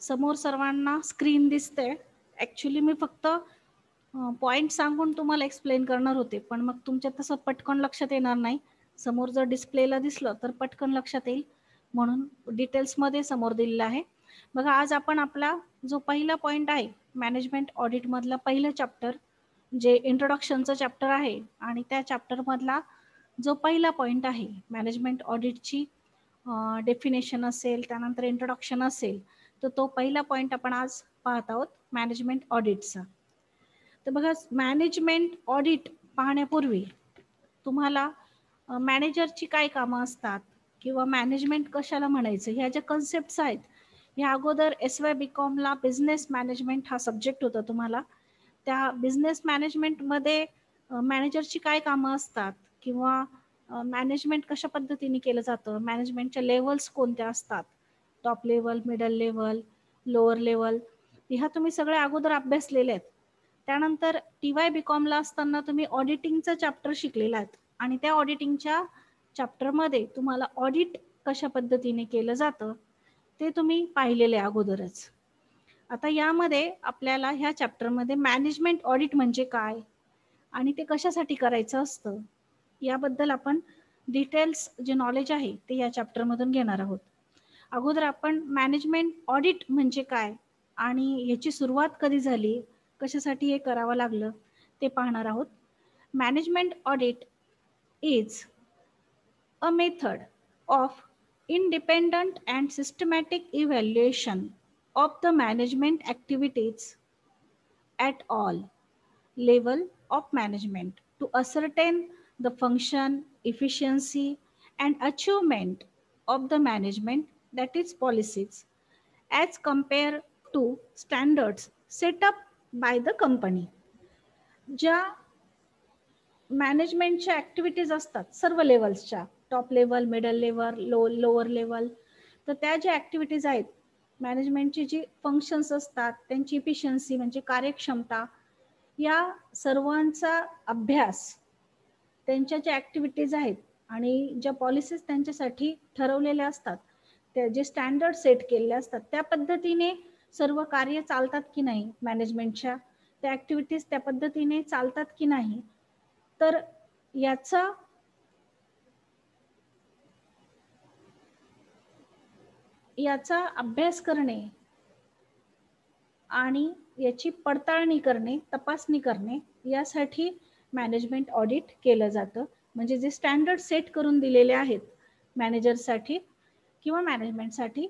समोर सर्वांना स्क्रीन दिसते. ॲक्च्युली मी फक्त पॉइंट सांगून तुम्हाला एक्सप्लेन करणार होते, पण मग तुमच्या तसं पटकन लक्षात येणार नाही. समोर जर डिस्प्लेला दिसलं तर पटकन लक्षात येईल, म्हणून डिटेल्समध्ये समोर दिलेलं आहे. बघा, आज आपण आपला जो पहिला पॉइंट आहे मॅनेजमेंट ऑडिटमधला पहिलं चॅप्टर, जे इंट्रोडक्शनचं चॅप्टर आहे, आणि त्या चॅप्टरमधला जो पहिला पॉइंट आहे मॅनेजमेंट ऑडिटची डेफिनेशन असेल, त्यानंतर इंट्रोडक्शन असेल, तर तो पहिला पॉइंट आपण आज पाहत आहोत मॅनेजमेंट ऑडिटचा. तर बघा, मॅनेजमेंट ऑडिट पाहण्यापूर्वी तुम्हाला मॅनेजरची काय कामं असतात किंवा मॅनेजमेंट कशाला म्हणायचं, ह्या ज्या कन्सेप्ट्स आहेत, ह्या अगोदर SY BComला बिझनेस मॅनेजमेंट हा सब्जेक्ट होता तुम्हाला. त्या बिझनेस मॅनेजमेंटमध्ये मॅनेजरची काय कामं असतात किंवा मॅनेजमेंट कशा पद्धतीने केलं जातं, मॅनेजमेंटच्या लेवल्स कोणत्या असतात, top level, middle level, lower level, ह्या तुम्ही सगळ्या अगोदर अभ्यासलेले आहेत. त्यानंतर TY BComला असताना तुम्ही ऑडिटिंगचा चॅप्टर शिकलेला आहेत आणि त्या ऑडिटिंगच्या चॅप्टरमध्ये तुम्हाला ऑडिट कशा पद्धतीने केलं जातं ते तुम्ही पाहिलेले अगोदरच. आता यामध्ये आपल्याला ह्या चॅप्टरमध्ये मॅनेजमेंट ऑडिट म्हणजे काय आणि ते कशासाठी करायचं असतं याबद्दल आपण डिटेल्स जे नॉलेज आहे ते या चॅप्टरमधून घेणार आहोत. अगोदर आपण मॅनेजमेंट ऑडिट म्हणजे काय आणि याची सुरुवात कधी झाली, कशासाठी हे करावं लागलं ते पाहणार आहोत. Management audit is a method of independent and systematic evaluation of the management activities at all level of management to ascertain the function, efficiency, and achievement of the management, that is policies, as compared to standards set up by the company. ज्या मॅनेजमेंटच्या activities असतात सर्व लेवल्सच्या, top level, middle level, lower level, तर त्या ज्या activities आहेत मॅनेजमेंटची, जी functions असतात, त्यांची इफिशियन्सी म्हणजे कार्यक्षमता, या सर्वांचा अभ्यास, त्यांच्या ज्या ॲक्टिव्हिटीज आहेत आणि ज्या पॉलिसीज त्यांच्यासाठी ठरवलेल्या असतात, त्या जे स्टँडर्ड सेट केलेले असतात, त्या पद्धतीने सर्व कार्य चालतात की नाही मॅनेजमेंटच्या, त्या ॲक्टिव्हिटीज त्या पद्धतीने चालतात की नाही, तर याचा अभ्यास करणे आणि याची पडताळणी करणे, तपासणी करणे, यासाठी मॅनेजमेंट ऑडिट केलं जातं. म्हणजे जे स्टँडर्ड सेट करून दिलेले आहेत मॅनेजरसाठी किंवा मॅनेजमेंटसाठी,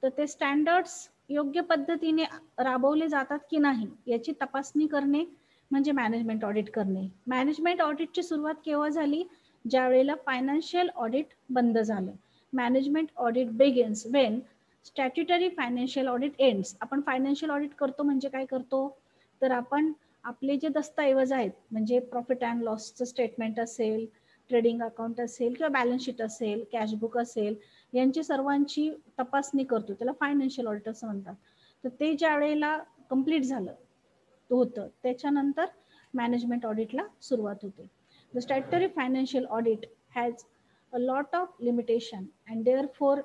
तर ते स्टँडर्ड्स योग्य पद्धतीने राबवले जातात की नाही याची तपासणी करणे म्हणजे मॅनेजमेंट ऑडिट करणे. मॅनेजमेंट ऑडिटची सुरुवात केव्हा झाली, ज्या वेळेला फायनान्शियल ऑडिट बंद झालं. Management audit begins when statutory financial audit ends. आपण फायनान्शियल ऑडिट करतो म्हणजे काय करतो, तर आपण आपले जे दस्तऐवज आहेत, म्हणजे प्रॉफिट अँड लॉसचं स्टेटमेंट असेल, ट्रेडिंग अकाउंट असेल किंवा बॅलन्स शीट असेल, कॅशबुक असेल, यांची सर्वांची तपासणी करतो, त्याला फायनान्शियल ऑडिट असं म्हणतात. तर ते ज्या वेळेला कंप्लीट झालं होतं त्याच्यानंतर मॅनेजमेंट ऑडिटला सुरुवात होते. The statutory financial audit has a lot of limitation and therefore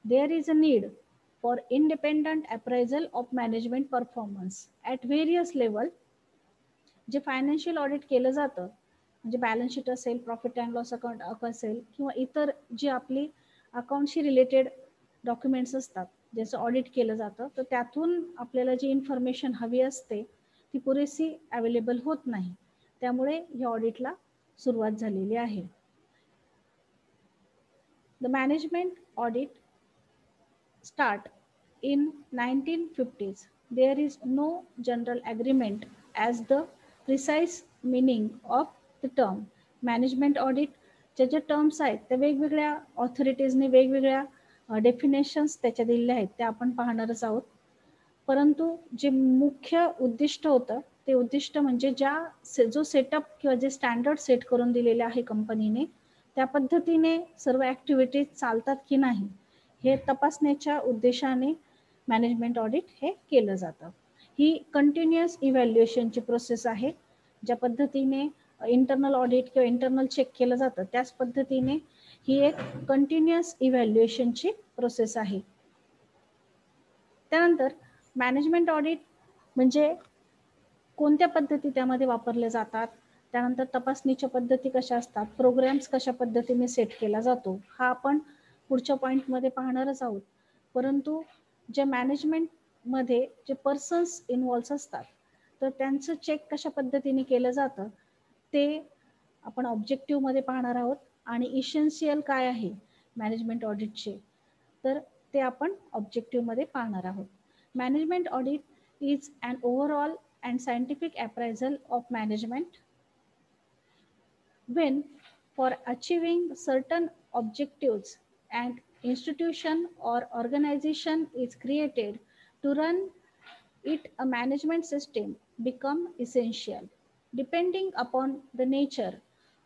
there is a need for independent appraisal of management performance at various level. जे फायनान्शियल ऑडिट केलं जातं, म्हणजे बॅलन्स शीट असेल, प्रॉफिट अँड लॉस अकाउंट असेल किंवा इतर जी आपली अकाउंटशी related documents असतात ज्याचं ऑडिट केलं जातं, तर त्यातून आपल्याला जी इन्फॉर्मेशन हवी असते ती पुरेशी अवेलेबल होत नाही, त्यामुळे या ऑडिटला सुरुवात झालेली आहे. The management audit start in 1950s. There is no general agreement as the precise meaning of the term. Management audit च्या ज्या टर्म्स आहेत त्या वेगवेगळ्या ऑथॉरिटीजने वेगवेगळ्या डेफिनेशन्स त्याच्या दिलेल्या आहेत, त्या आपण पाहणारच आहोत. परंतु जे मुख्य उद्दिष्ट होतं ते उद्दिष्ट म्हणजे जो सेटअप किंवा जे स्टँडर्ड सेट करून दिलेले आहे कंपनीने, त्या पद्धतीने सर्व ॲक्टिव्हिटीज चालतात की नाही हे तपासण्याच्या उद्देशाने मॅनेजमेंट ऑडिट हे केलं जातं. ही कंटिन्युअस इव्हॅल्युएशनची प्रोसेस आहे. ज्या पद्धतीने इंटरनल ऑडिट किंवा इंटरनल चेक केलं जातं त्याच पद्धतीने ही एक कंटिन्युअस इव्हॅल्युएशनची प्रोसेस आहे. त्यानंतर मॅनेजमेंट ऑडिट म्हणजे कोणत्या पद्धती त्यामध्ये वापरल्या जातात, त्यानंतर तपासणीच्या पद्धती कशा असतात, प्रोग्राम्स कशा पद्धतीने सेट केला जातो, हा आपण पुढच्या पॉईंटमध्ये पाहणारच आहोत. परंतु जे मॅनेजमेंटमध्ये जे पर्सन्स इन्व्हॉल्व्ह असतात तर त्यांचं चेक कशा पद्धतीने केलं जातं ते आपण ऑब्जेक्टिव्हमध्ये पाहणार आहोत. आणि इसेन्शियल काय आहे मॅनेजमेंट ऑडिटचे तर ते आपण ऑब्जेक्टिव्हमध्ये पाहणार आहोत. Management audit is an overall and scientific appraisal of management when for achieving certain objectives and institution or organization is created to run it, a management system become essential depending upon the nature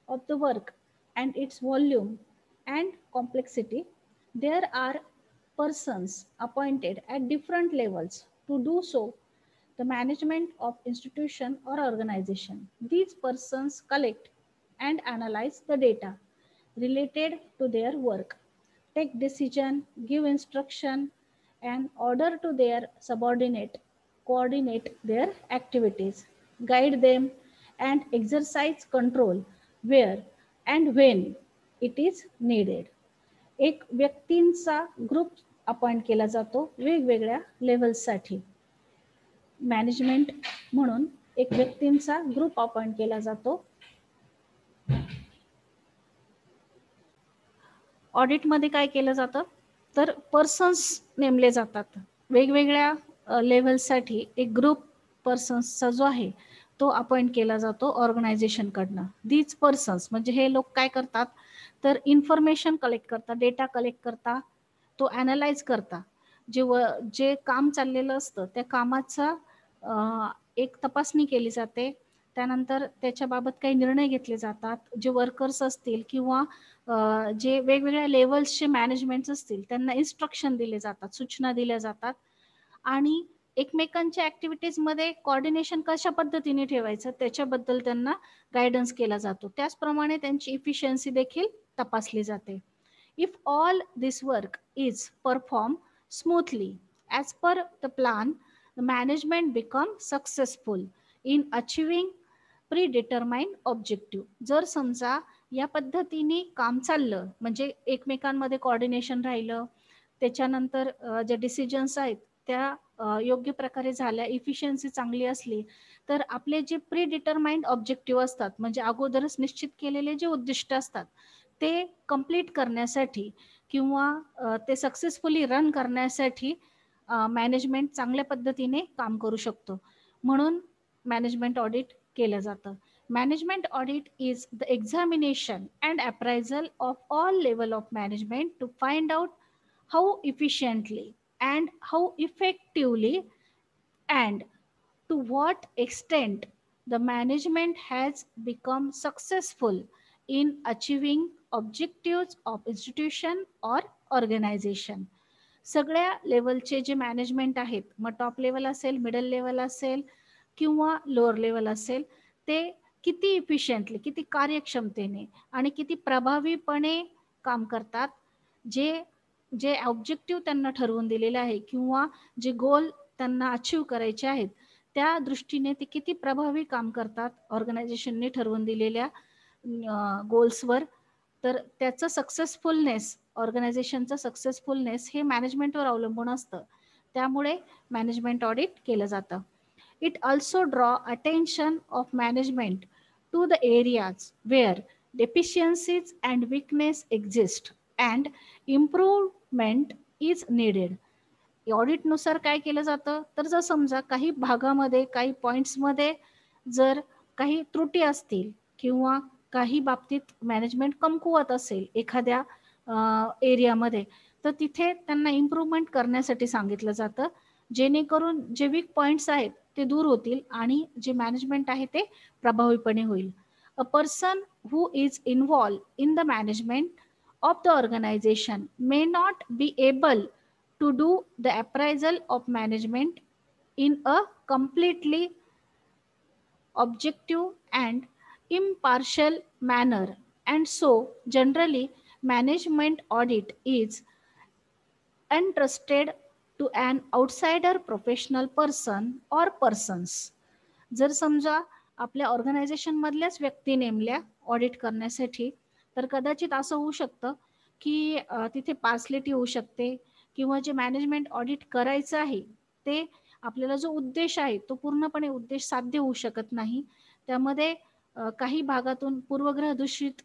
of the work and its volume and complexity. There are persons appointed at different levels to do so the management of institution or organization. These persons collect and analyze the data related to their work, take decision, give instruction, and order to their subordinate, coordinate their activities, guide them, and exercise control where and when it is needed. एक व्यक्तींचा group appoint केला जातो वेगवेगळ्या लेवल्ससाठी. Management म्हणून एक व्यक्तींचा group appoint केला जातो. ऑडिटमध्ये काय केलं जातं तर पर्सन्स नेमले जातात वेगवेगळ्या लेव्हलसाठी. एक ग्रुप पर्सन्सचा जो आहे तो अपॉइंट केला जातो ऑर्गनायझेशनकडनं. दीज पर्सन्स म्हणजे हे लोक काय करतात तर इन्फॉर्मेशन कलेक्ट करतात, डेटा कलेक्ट करता, तो ॲनालाइज करता. जे काम चाललेलं असतं त्या कामाचा एक तपासणी केली जाते. त्यानंतर त्याच्याबाबत काही निर्णय घेतले जातात. जे वर्कर्स असतील किंवा जे वेगवेगळ्या लेवल्सचे मॅनेजमेंट्स असतील त्यांना इन्स्ट्रक्शन दिले जातात, सूचना दिल्या जातात आणि एकमेकांच्या ॲक्टिव्हिटीजमध्ये कोऑर्डिनेशन कशा पद्धतीने ठेवायचं त्याच्याबद्दल त्यांना गायडन्स केला जातो. त्याचप्रमाणे त्यांची इफिशियन्सी देखील तपासली जाते. If all this work is perform smoothly as per the plan, the management become successful in achieving predetermined objective. जर समजा या पद्धतीने काम चाललं म्हणजे एकमेकांमध्ये कोऑर्डिनेशन राहिलं, त्याच्यानंतर जे डिसिजन्स आहेत त्या योग्य प्रकारे झाल्या, इफिशियन्सी चांगली असली तर आपले जे प्रीडिटरमाइंड ऑब्जेक्टिव्ह असतात म्हणजे अगोदरच निश्चित केलेले जे उद्दिष्ट असतात ते कंप्लीट करण्यासाठी किंवा ते सक्सेसफुली रन करण्यासाठी मॅनेजमेंट चांगल्या पद्धतीने काम करू शकतो. म्हणून मॅनेजमेंट ऑडिट केलं जातं. Management audit is the examination and appraisal of all level of management to find out how efficiently and how effectively and to what extent the management has become successful in achieving objectives of institution or organization. सगळ्या लेवलचे जे management आहेत मग top level असेल, middle level असेल किंवा lower level असेल ते किती इफिशियंटली, किती कार्यक्षमतेने आणि किती प्रभावीपणे काम करतात. जे जे ऑब्जेक्टिव्ह त्यांना ठरवून दिलेले आहे किंवा जे गोल त्यांना अचीव करायचे आहेत त्या दृष्टीने ते किती प्रभावी काम करतात ऑर्गनायझेशनने ठरवून दिलेल्या गोल्सवर. तर त्याचं सक्सेसफुलनेस, ऑर्गनायझेशनचं सक्सेसफुलनेस हे मॅनेजमेंटवर अवलंबून असतं. त्यामुळे मॅनेजमेंट ऑडिट केलं जातं. It also draw attention of management to the areas where deficiencies and weakness exist and improvement is needed. ऑडिटनुसार काय केलं जातं तर जर समजा काही भागामध्ये, काही पॉईंट्समध्ये जर काही त्रुटी असतील किंवा काही बाबतीत मॅनेजमेंट कमकुवत असेल एखाद्या एरियामध्ये तर तिथे त्यांना इम्प्रूव्हमेंट करण्यासाठी सांगितलं जातं जेणेकरून जे वीक पॉईंट्स आहेत ते दूर होतील आणि जे मॅनेजमेंट आहे ते प्रभावीपणे होईल. A person who is involved in the management of the organisation may not be able to do the appraisal of management in a completely objective and impartial manner, and so generally management audit is entrusted to an outsider professional person or persons. जर समजा आपल्या organisation मधल्याच व्यक्ती नेमल्या audit करण्यासाठी, तर कदाचित असं होऊ शकतं की तिथे पार्सलिटी होऊ शकते, किंवा जे मॅनेजमेंट ऑडिट करायचं आहे ते आपल्याला जो उद्देश आहे तो पूर्णपणे उद्देश साध्य होऊ शकत नाही. त्यामध्ये काही भागातून पूर्वग्रह दूषित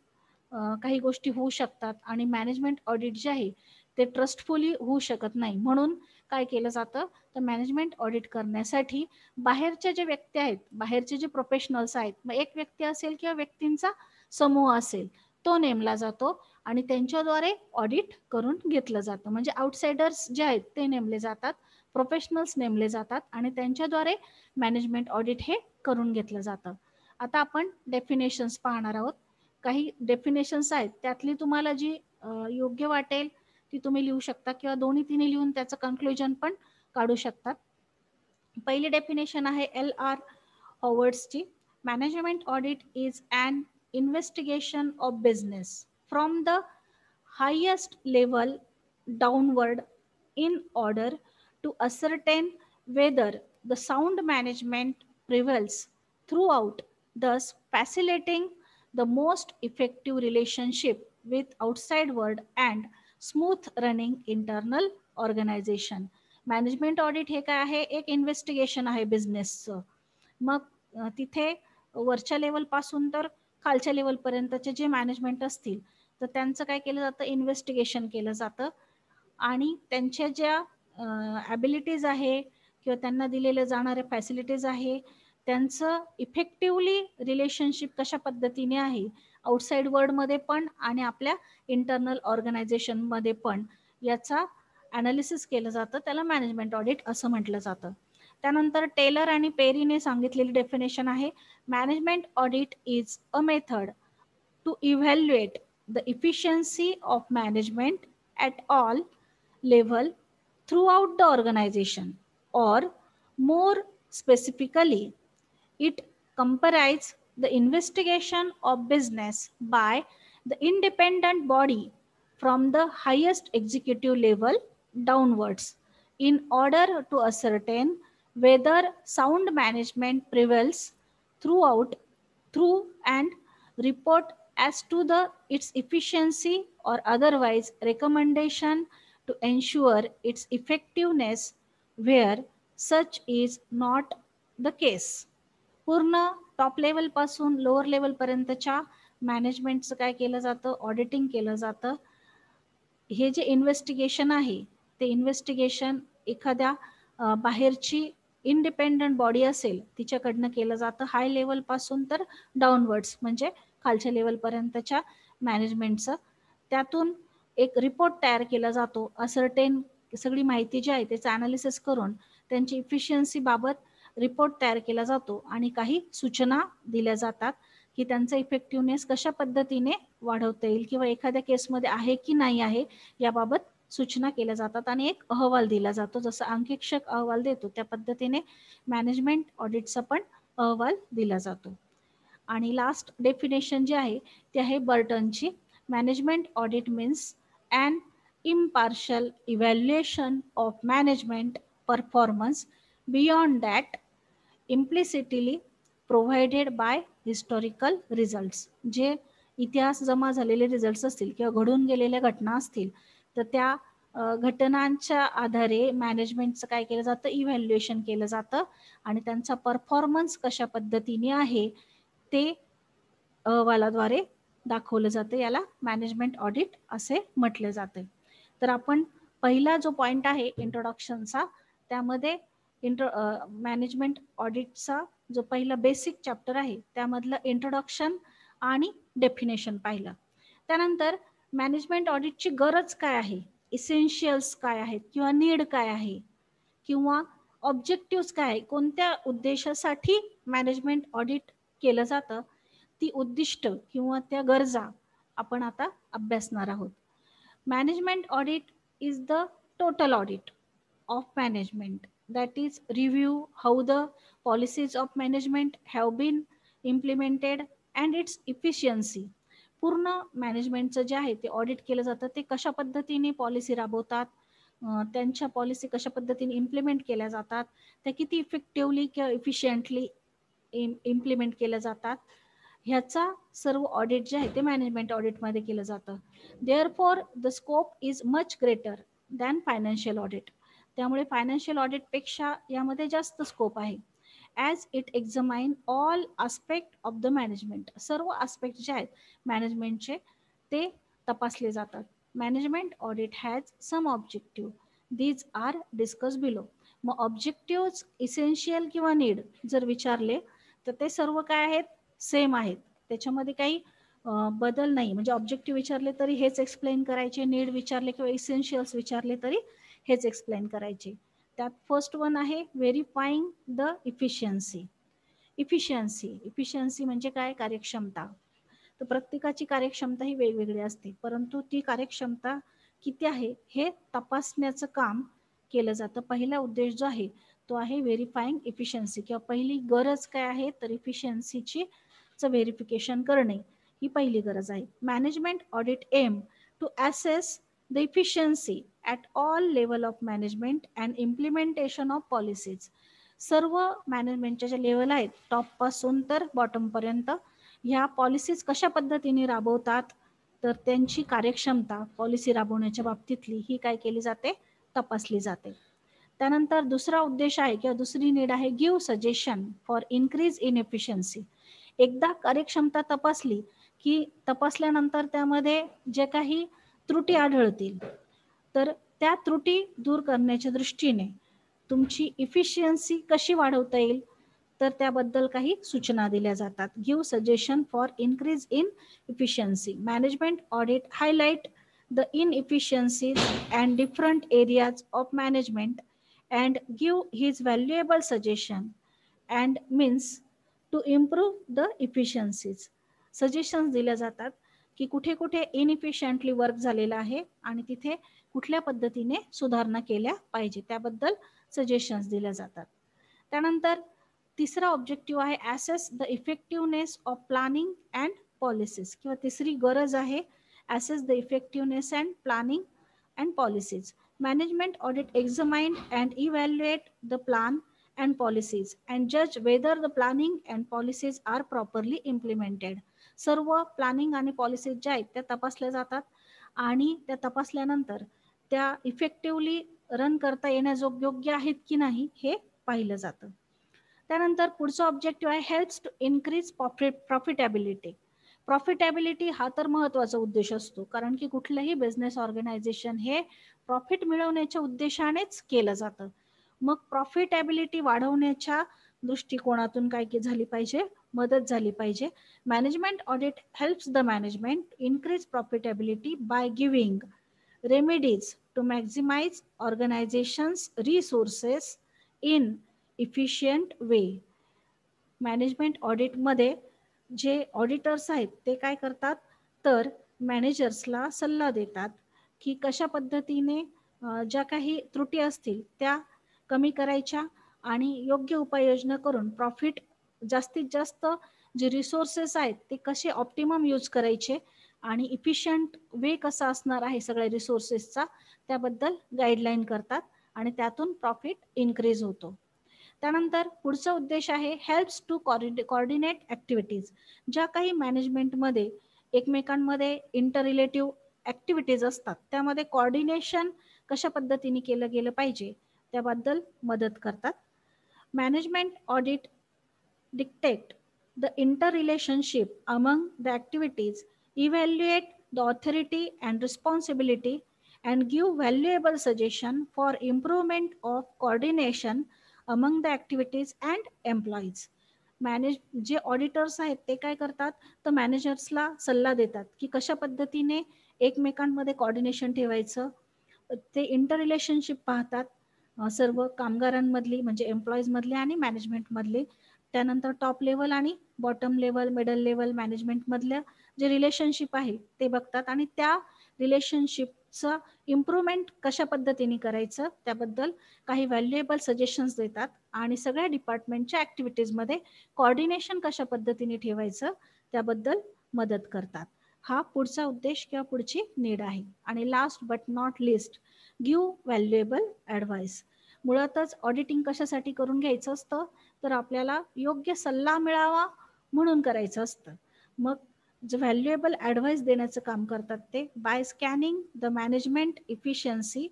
काही गोष्टी होऊ शकतात आणि मॅनेजमेंट ऑडिट जे आहे ते ट्रस्टफुली होऊ शकत नाही. म्हणून काय केलं जातं, तर मॅनेजमेंट ऑडिट करण्यासाठी बाहेरच्या जे व्यक्ती आहेत, बाहेरचे जे प्रोफेशनल्स आहेत, मग एक व्यक्ती असेल किंवा व्यक्तींचा समूह असेल, तो नेमला जातो आणि त्यांच्याद्वारे ऑडिट करून घेतलं जातं. म्हणजे आउटसाइडर्स जे आहेत ते नेमले जातात, प्रोफेशनल्स नेमले जातात आणि त्यांच्याद्वारे मॅनेजमेंट ऑडिट हे करून घेतलं जातं. आता आपण डेफिनेशन्स पाहणार आहोत. काही डेफिनेशन्स आहेत, त्यातली तुम्हाला जी योग्य वाटेल ती तुम्ही लिहू शकता, किंवा दोन्ही तिन्ही लिहून त्याचं कन्क्लुजन पण काढू शकतात. पहिली डेफिनेशन आहे LR हॉवर्ड्सची. Management audit is an investigation of business from the highest level downward in order to ascertain whether the sound management prevails throughout, thus facilitating the most effective relationship with outside world and smooth running internal organization. Management audit हे काय आहे, एक investigation आहे बिझनेसचं. मग तिथे वरच्या level पासून तर खालच्या लेवल पर्यंतचे जे मॅनेजमेंट असतील तर त्यांचं काय केलं जातं, इन्व्हेस्टिगेशन केलं जातं आणि त्यांच्या ज्या ॲबिलिटीज आहे किंवा त्यांना दिलेले जाणारे फॅसिलिटीज आहे, त्यांचं इफेक्टिवली रिलेशनशिप कशा पद्धतीने आहे आउटसाइड वर्ल्डमध्ये पण आणि आपल्या इंटरनल ऑर्गनायझेशनमध्ये पण, याचा ॲनालिसिस केलं जातं. त्याला मॅनेजमेंट ऑडिट असं म्हटलं जातं. त्यानंतर टेलर आणि पेरीने सांगितलेली डेफिनेशन आहे, management audit is a method to evaluate the efficiency of management at all level throughout the organization, or more specifically it comprises the investigation of business by the independent body from the highest executive level downwards in order to ascertain whether sound management prevails through and report as to the its efficiency or otherwise recommendation to ensure its effectiveness where such is not the case. पूर्ण top level पासून lower level पर्यंतच्या मॅनेजमेंटचं काय केलं जातं, auditing केलं जातं. हे जे इन्व्हेस्टिगेशन आहे ते इन्व्हेस्टिगेशन एखाद्या बाहेरची इंडिपेंडंट बॉडी असेल तिच्याकडनं केलं जातं, हाय लेवल पासून तर डाऊनवर्ड्स म्हणजे खालच्या लेवल पर्यंतच्या मॅनेजमेंटचं. त्यातून एक रिपोर्ट तयार केला जातो, असर्टेन सगळी माहिती जी आहे त्याचं ॲनालिसिस करून त्यांची इफिशियन्सी बाबत रिपोर्ट तयार केला जातो आणि काही सूचना दिल्या जातात की त्यांचा इफेक्टिव्हनेस कशा पद्धतीने वाढवता येईल किंवा एखाद्या केसमध्ये आहे की नाही आहे याबाबत सूचना केल्या जातात आणि एक अहवाल दिला जातो. जसं अंकेक्षक अहवाल देतो त्या पद्धतीने मॅनेजमेंट ऑडिटचा पण अहवाल दिला जातो. आणि लास्ट डेफिनेशन जी आहे ती आहे बर्टनची. Management audit means an impartial evaluation of management performance beyond that implicitly provided by historical results. जे इतिहास जमा झालेले रिझल्ट्स असतील किंवा घडून गेलेल्या घटना असतील तर त्या घटनांच्या आधारे मॅनेजमेंटचं काय केलं जातं, इव्हॅल्युएशन केलं जातं आणि त्यांचा परफॉर्मन्स कशा पद्धतीने आहे ते अहवालाद्वारे दाखवलं जातं. याला मॅनेजमेंट ऑडिट असे म्हटले जाते. तर आपण पहिला जो पॉइंट आहे इंट्रोडक्शनचा त्यामध्ये मॅनेजमेंट ऑडिटचा जो पहिला बेसिक चॅप्टर आहे त्यामधलं इंट्रोडक्शन आणि डेफिनेशन पाहिलं. त्यानंतर मॅनेजमेंट ऑडिटची गरज काय आहे, इसेन्शियल्स काय आहेत किंवा नीड काय आहे किंवा ऑब्जेक्टिव्स काय आहे, कोणत्या उद्देशासाठी मॅनेजमेंट ऑडिट केलं जातं, ती उद्दिष्ट किंवा त्या गरजा आपण आता अभ्यासणार आहोत. Management audit is the total audit of management, that is review how the policies of management have been implemented and its efficiency. पूर्ण मॅनेजमेंटचं जे आहे ते ऑडिट केलं जातं, ते कशा पद्धतीने पॉलिसी राबवतात, त्यांच्या पॉलिसी कशा पद्धतीने इम्प्लिमेंट केल्या जातात, त्या किती इफेक्टिव्हली किंवा इफिशियंटली इम्प्लिमेंट केल्या जातात, ह्याचा सर्व ऑडिट जे आहे ते मॅनेजमेंट ऑडिटमध्ये केलं जातं. Therefore the scope is much greater than financial audit. त्यामुळे फायनान्शियल ऑडिटपेक्षा यामध्ये जास्त स्कोप आहे. As it examine all aspect of the management. सर्व आस्पेक्ट जे आहेत मॅनेजमेंटचे ते तपासले जातात. Management audit has some objective. These are discuss below. मग ऑब्जेक्टिव्ह इसेन्शियल किंवा नीड जर विचारले तर ते सर्व काय आहेत, सेम आहेत. त्याच्यामध्ये काही बदल नाही. म्हणजे ऑब्जेक्टिव्ह विचारले तरी हेच एक्सप्लेन करायचे, नीड विचारले किंवा इसेन्शियल्स विचारले तरी हेच एक्सप्लेन करायचे. त्यात फर्स्ट वन आहे व्हेरीफाईंग द इफिशियन्सी. इफिशियन्सी म्हणजे काय, कार्यक्षमता. तर प्रत्येकाची कार्यक्षमता ही वेगवेगळी असते, परंतु ती कार्यक्षमता किती आहे हे तपासण्याचं काम केलं जातं. पहिला उद्देश जो आहे तो आहे व्हेरीफाईंग इफिशियन्सी, किंवा पहिली गरज काय आहे तर इफिशियन्सीची व्हेरिफिकेशन करणे ही पहिली गरज आहे. Management audit aim to assess the efficiency at all level of management and implementation of policies. सर्व मॅनेजमेंटच्या ज्या लेवल आहेत टॉपपासून तर बॉटमपर्यंत ह्या पॉलिसीज कशा पद्धतीने राबवतात, तर त्यांची कार्यक्षमता पॉलिसी राबवण्याच्या बाबतीतली ही काय केली जाते, तपासली जाते. त्यानंतर दुसरा उद्देश आहे किंवा दुसरी नीड आहे give suggestion for increase in efficiency. एकदा कार्यक्षमता तपासली की तपासल्यानंतर त्यामध्ये जे काही त्रुटी आढळतील तर त्या त्रुटी दूर करण्याच्या दृष्टीने तुमची इफिशियन्सी कशी वाढवता येईल तर त्याबद्दल काही सूचना दिल्या जातात. Give suggestion for increase in efficiency. Management audit highlight the inefficiencies and different areas of management and give his valuable suggestion and means to improve the efficiencies. Suggestions दिल्या जातात की कुठे कुठे इनइफिशियंटली वर्क झालेलं आहे आणि तिथे कुठल्या पद्धतीने सुधारणा केल्या पाहिजे त्याबद्दल सजेशन्स दिल्या जातात. त्यानंतर तिसरा ऑब्जेक्टिव्ह आहे assess the effectiveness of planning and policies, किंवा तिसरी गरज आहे assess the effectiveness and planning and policies. Management audit examine and evaluate the plan and policies and judge whether the planning and policies are properly implemented. सर्व planning आणि policies ज्या आहेत त्या तपासल्या जातात आणि त्या तपासल्यानंतर त्या इफेक्टिव्हली रन करता येण्यायोग्य आहेत की नाही हे पाहिलं जातं. त्यानंतर पुढचा ऑब्जेक्टिव्ह आहे helps to increase profitability. Profitability हा तर महत्त्वाचा उद्देश असतो, कारण की कुठलंही बिझनेस ऑर्गनायझेशन हे प्रॉफिट मिळवण्याच्या उद्देशानेच केलं जातं. मग प्रॉफिटेबिलिटी वाढवण्याच्या दृष्टिकोनातून काय झाली पाहिजे, मदत झाली पाहिजे. Management audit helps the management increase profitability by giving remedies to maximize organizations resources in efficient way. Management ऑडिटमध्ये जे ऑडिटर्स आहेत ते काय करतात तर मॅनेजर्सला सल्ला देतात की कशा पद्धतीने ज्या काही त्रुटी असतील त्या कमी करायच्या आणि योग्य उपाययोजना करून प्रॉफिट जास्तीत जास्त जे रिसोर्सेस आहेत ते कसे ऑप्टिमम यूज करायचे आणि इफिशियंट वे कसा असणार आहे सगळ्या रिसोर्सेसचा त्याबद्दल गाईडलाईन करतात आणि त्यातून प्रॉफिट इन्क्रीज होतो. त्यानंतर पुढचा उद्देश आहे हेल्प्स टू कोऑर्डिनेट ॲक्टिव्हिटीज. ज्या काही मॅनेजमेंटमध्ये एकमेकांमध्ये इंटर रिलेटिव्ह ॲक्टिव्हिटीज असतात त्यामध्ये कोऑर्डिनेशन कशा पद्धतीने केलं गेलं पाहिजे त्याबद्दल मदत करतात. Management audit dictate the inter relationship among the activities, evaluate the authority and responsibility and give valuable suggestion for improvement of coordination among the activities and employees. जे ऑडिटर्स आहेत ते काय करतात तर मॅनेजर्सला सल्ला देतात की कशा पद्धतीने एकमेकांमध्ये कोऑर्डिनेशन ठेवायचं. ते इंटर रिलेशनशिप पाहतात सर्व कामगारांमधली म्हणजे एम्प्लॉईजमधली आणि मॅनेजमेंटमधली. त्यानंतर टॉप लेवल आणि बॉटम लेवल मिडल लेवल मॅनेजमेंटमधलं जे रिलेशनशिप आहे ते बघतात आणि त्या रिलेशनशिपचं इम्प्रूव्हमेंट कशा पद्धतीने करायचं त्याबद्दल काही व्हॅल्युएबल सजेशन्स देतात आणि सगळ्या डिपार्टमेंटच्या ॲक्टिव्हिटीजमध्ये कोऑर्डिनेशन कशा पद्धतीने ठेवायचं त्याबद्दल मदत करतात. हा पुढचा उद्देश किंवा पुढची नीड आहे. आणि last but not list give valuable advice. मुळातच ऑडिटिंग कशासाठी करून घ्यायचं असतं, तर आपल्याला योग्य सल्ला मिळावा म्हणून करायचं असतं. मग जे व्हॅल्युएबल ॲडवाईस देण्याचं काम करतात ते by scanning the management efficiency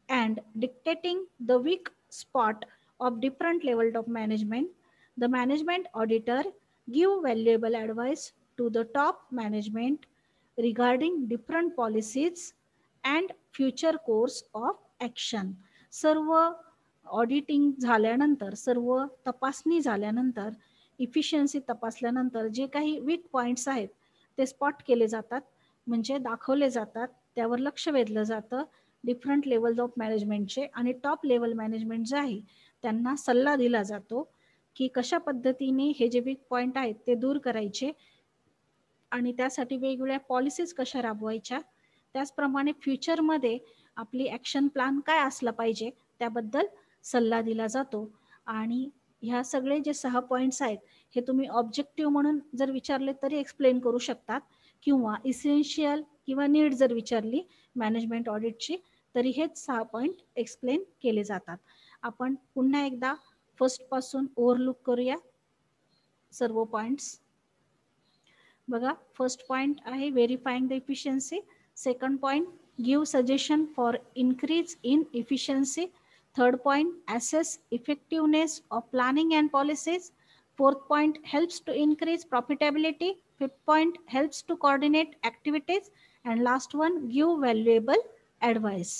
and dictating the weak spot of different level of management. The management auditor give valuable advice to the top management regarding different policies and future course of action. सर्व auditing झाल्यानंतर, सर्व तपासणी झाल्यानंतर, efficiency तपासल्यानंतर जे काही weak points आहेत ते स्पॉट केले जातात, म्हणजे दाखवले जातात, त्यावर लक्ष वेधलं जातं डिफरंट लेवल्स ऑफ मॅनेजमेंटचे. आणि टॉप लेवल मॅनेजमेंट जे आहे त्यांना सल्ला दिला जातो की कशा पद्धतीने हे जे वीक पॉइंट आहेत ते दूर करायचे आणि त्यासाठी वेगवेगळ्या पॉलिसीज कशा राबवायच्या, त्याचप्रमाणे फ्युचरमध्ये आपली ॲक्शन प्लॅन काय असला पाहिजे त्याबद्दल सल्ला दिला जातो. आणि ह्या सगळे जे 6 पॉईंट्स आहेत हे तुम्ही ऑब्जेक्टिव्ह म्हणून जर विचारले तरी एक्सप्लेन करू शकतात, किंवा इसेन्शियल किंवा नीड जर विचारली मॅनेजमेंट ऑडिटची तरी हेच 6 पॉईंट एक्सप्लेन केले जातात. आपण पुन्हा एकदा फर्स्टपासून ओव्हरलुक करूया सर्व पॉईंट्स. बघा, फर्स्ट पॉइंट आहे verifying the efficiency. Second point give suggestion for increase in efficiency. Third point assess effectiveness of planning and policies. Fourth point helps to increase profitability. Fifth point helps to coordinate activities. And last one, give valuable advice.